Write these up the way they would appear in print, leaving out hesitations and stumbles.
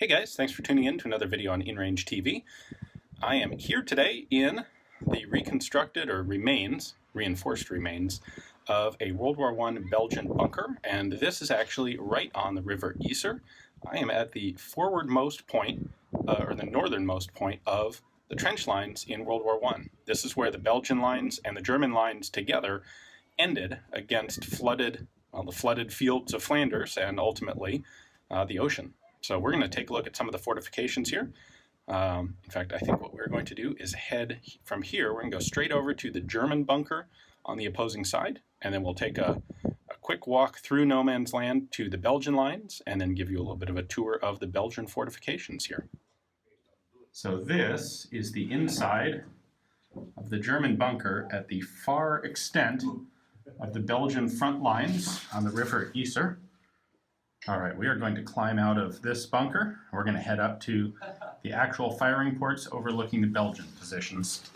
Hey guys, thanks for tuning in to another video on InRangeTV. I am here today in the reconstructed or reinforced remains of a World War I Belgian bunker, and this is actually right on the River Yser. I am at the forwardmost point, or the northernmost point of the trench lines in World War I. This is where the Belgian lines and the German lines together ended against the flooded fields of Flanders and ultimately the ocean. So we're going to take a look at some of the fortifications here. In fact, I think what we're going to do is head from here. We're going to go straight over to the German bunker on the opposing side, and then we'll take a quick walk through no man's land to the Belgian lines, and then give you a little bit of a tour of the Belgian fortifications here. So this is the inside of the German bunker at the far extent of the Belgian front lines on the River Yser. All right, we are going to climb out of this bunker. We're going to head up to the actual firing ports overlooking the Belgian positions.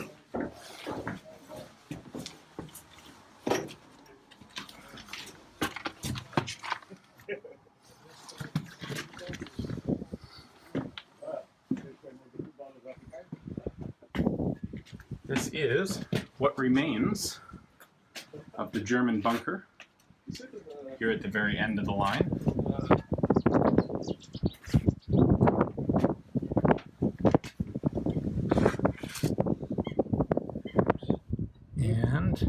This is what remains of the German bunker here at the very end of the line. And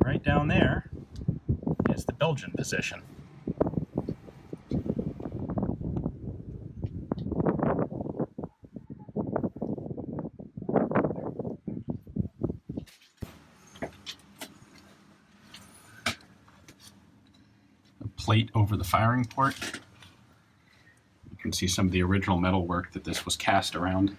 right down there is the Belgian position. Plate over the firing port. You can see some of the original metalwork that this was cast around.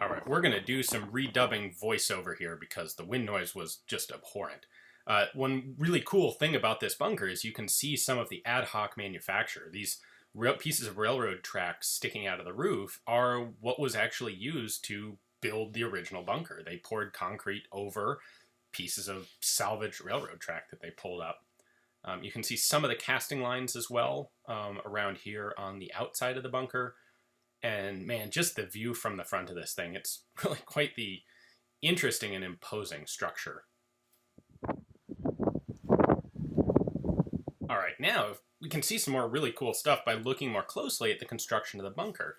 Alright, we're going to do some redubbing voiceover here because the wind noise was just abhorrent. One really cool thing about this bunker is you can see some of the ad hoc manufacture. These pieces of railroad tracks sticking out of the roof are what was actually used to build the original bunker. They poured concrete over pieces of salvaged railroad track that they pulled up. You can see some of the casting lines as well around here on the outside of the bunker. And man, just the view from the front of this thing, it's really quite the interesting and imposing structure. All right, now we can see some more really cool stuff by looking more closely at the construction of the bunker.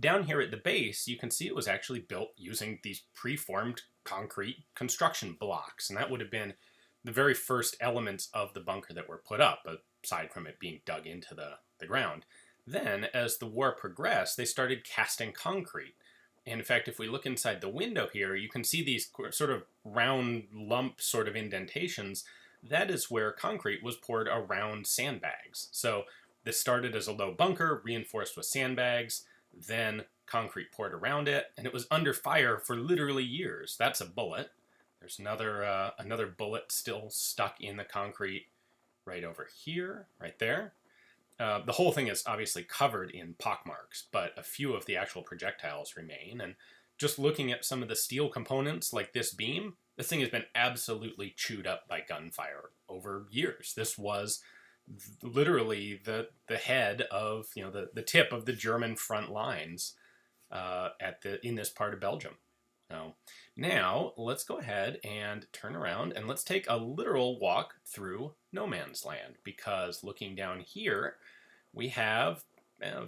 Down here at the base, you can see it was actually built using these preformed concrete construction blocks, and that would have been the very first elements of the bunker that were put up, aside from it being dug into the ground. Then, as the war progressed, they started casting concrete. And in fact, if we look inside the window here, you can see these sort of round lump sort of indentations. That is where concrete was poured around sandbags. So this started as a low bunker, reinforced with sandbags, then concrete poured around it, and it was under fire for literally years. That's a bullet. There's another bullet still stuck in the concrete right over here, right there. The whole thing is obviously covered in pockmarks, but a few of the actual projectiles remain. And just looking at some of the steel components, like this beam, this thing has been absolutely chewed up by gunfire over years. This was literally the head of, the tip of the German front lines in this part of Belgium. So now let's go ahead and turn around and let's take a literal walk through no man's land, because looking down here we have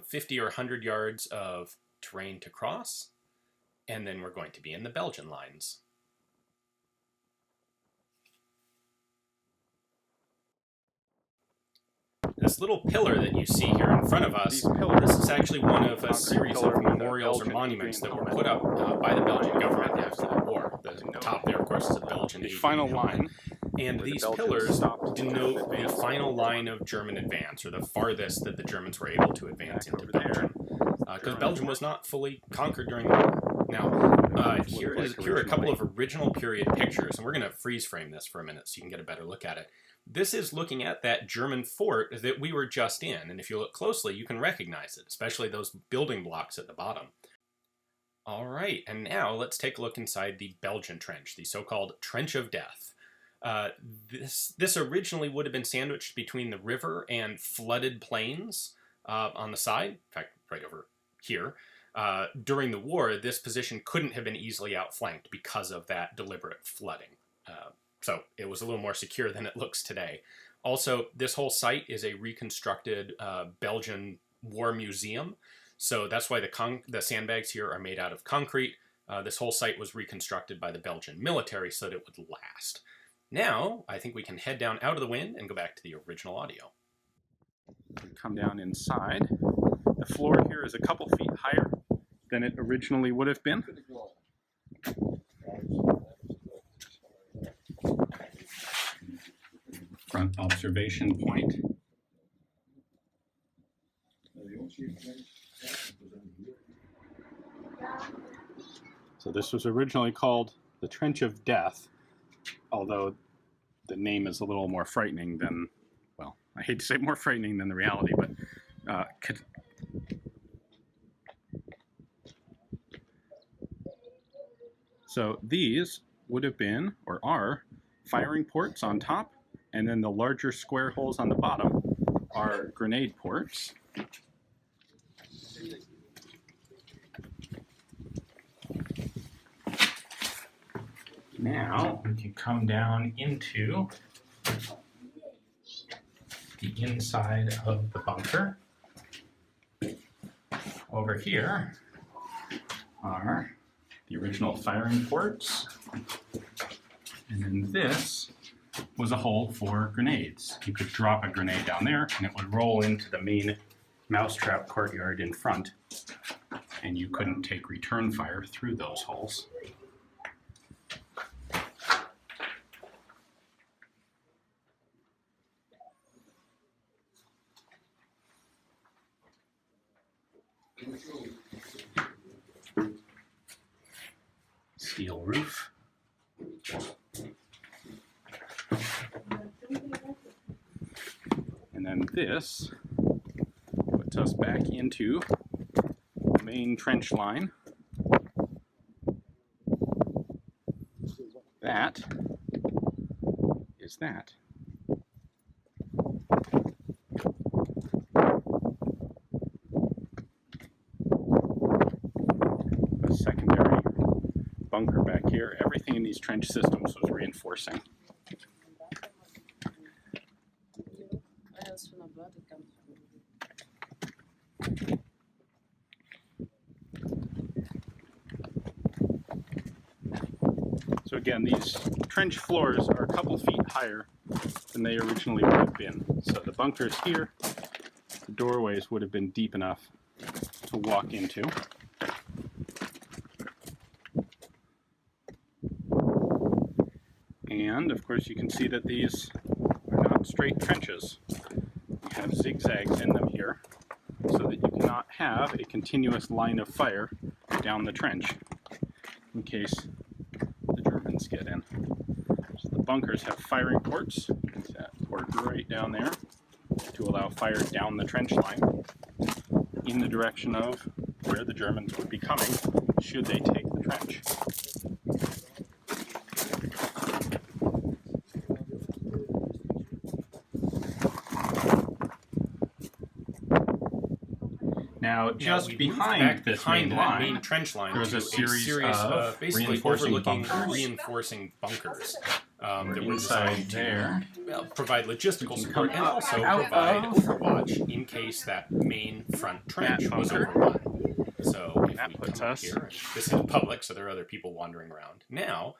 50 or 100 yards of terrain to cross, and then we're going to be in the Belgian lines. This little pillar that you see here in front of us, this is actually one of a series of memorials or monuments that were put up by the Belgian government after the war. The top there, of course, is a Belgian the final line. And these pillars denote the final line of German advance, or the farthest that the Germans were able to advance into Belgium. Because Belgium was not fully conquered during the war. Now, here are a couple of original period pictures, and we're going to freeze frame this for a minute so you can get a better look at it. This is looking at that German fort that we were just in, and if you look closely, you can recognize it, especially those building blocks at the bottom. All right, and now let's take a look inside the Belgian trench, the so-called Trench of Death. This originally would have been sandwiched between the river and flooded plains on the side, in fact, right over here. During the war, this position couldn't have been easily outflanked because of that deliberate flooding. So it was a little more secure than it looks today. Also, this whole site is a reconstructed Belgian war museum. So that's why the sandbags here are made out of concrete. This whole site was reconstructed by the Belgian military so that it would last. Now, I think we can head down out of the wind and go back to the original audio. Come down inside. The floor here is a couple feet higher than it originally would have been. Front observation point. So this was originally called the Trench of Death, although the name is a little more frightening than, well, I hate to say more frightening than the reality, but so these would have been, or are, firing ports on top, and then the larger square holes on the bottom are grenade ports. Now we can come down into the inside of the bunker. Over here are the original firing ports, and then this was a hole for grenades. You could drop a grenade down there and it would roll into the main mousetrap courtyard in front, and you couldn't take return fire through those holes. Steel roof. And then this puts us back into the main trench line. That is that. A secondary bunker back here. Everything in these trench systems was reinforcing. So again, these trench floors are a couple feet higher than they originally would have been. So the bunkers here, the doorways would have been deep enough to walk into. And of course you can see that these are not straight trenches. You have zigzags in them here so that you cannot have a continuous line of fire down the trench in case the Germans get in. So the bunkers have firing ports. That port right down there to allow fire down the trench line in the direction of where the Germans would be coming should they take the trench. Now, just behind this main trench line, there was a series of basically reinforcing bunkers that were designed to provide logistical support and also provide overwatch in case that main front trench was overrun. So if that puts us here, this is public, so there are other people wandering around. Now,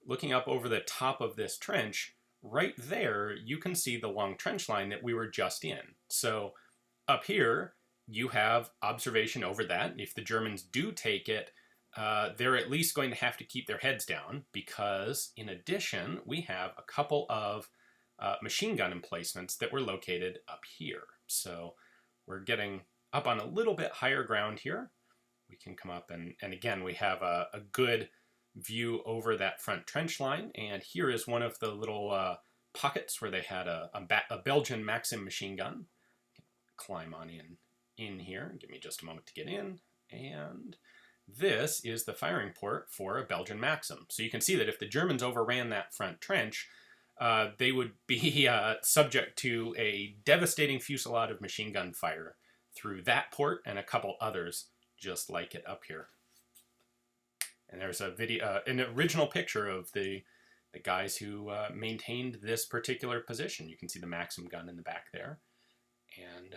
looking up over the top of this trench, right there, you can see the long trench line that we were just in. So up here, you have observation over that. If the Germans do take it, they're at least going to have to keep their heads down, because in addition, we have a couple of machine gun emplacements that were located up here. So we're getting up on a little bit higher ground here. We can come up and again, we have a good view over that front trench line. And here is one of the little pockets where they had a Belgian Maxim machine gun. Climb on in here. Give me just a moment to get in. And this is the firing port for a Belgian Maxim. So you can see that if the Germans overran that front trench, they would be subject to a devastating fusillade of machine gun fire through that port and a couple others just like it up here. And there's a video, an original picture of the guys who maintained this particular position. You can see the Maxim gun in the back there, and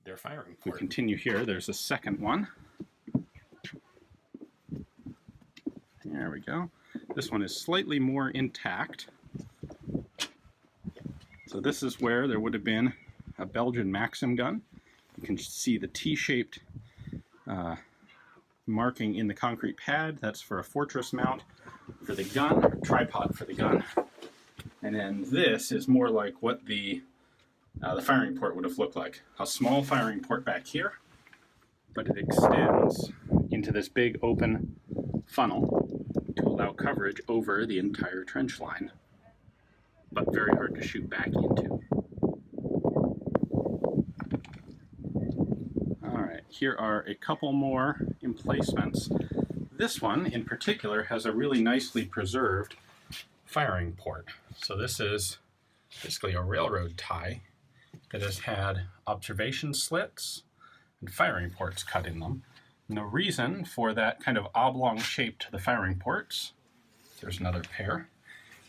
they're firing port. We continue here. There's a second one. There we go. This one is slightly more intact. So this is where there would have been a Belgian Maxim gun. You can see the T-shaped marking in the concrete pad. That's for a fortress mount for the gun, or tripod for the gun. And then this is more like what the firing port would have looked like. A small firing port back here, but it extends into this big open funnel to allow coverage over the entire trench line, but very hard to shoot back into. Alright, here are a couple more emplacements. This one in particular has a really nicely preserved firing port. So this is basically a railroad tie that has had observation slits and firing ports cut in them. And the reason for that kind of oblong shape to the firing ports, there's another pair,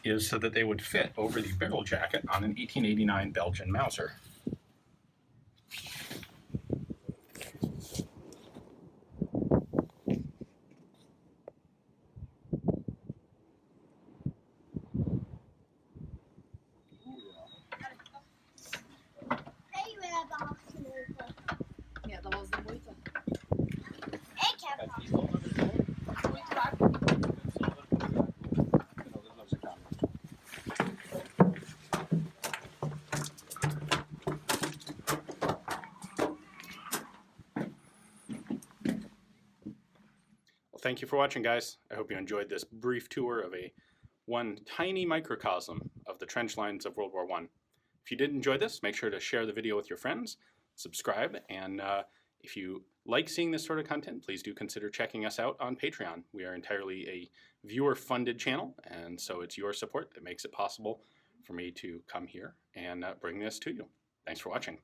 is so that they would fit over the barrel jacket on an 1889 Belgian Mauser. Ja, dat was de moeite. Ik heb Well, thank you for watching, guys. I hope you enjoyed this brief tour of one tiny microcosm of the trench lines of World War I. If you did enjoy this, make sure to share the video with your friends, subscribe, and if you like seeing this sort of content, please do consider checking us out on Patreon. We are entirely a viewer-funded channel, and so it's your support that makes it possible for me to come here and bring this to you. Thanks for watching.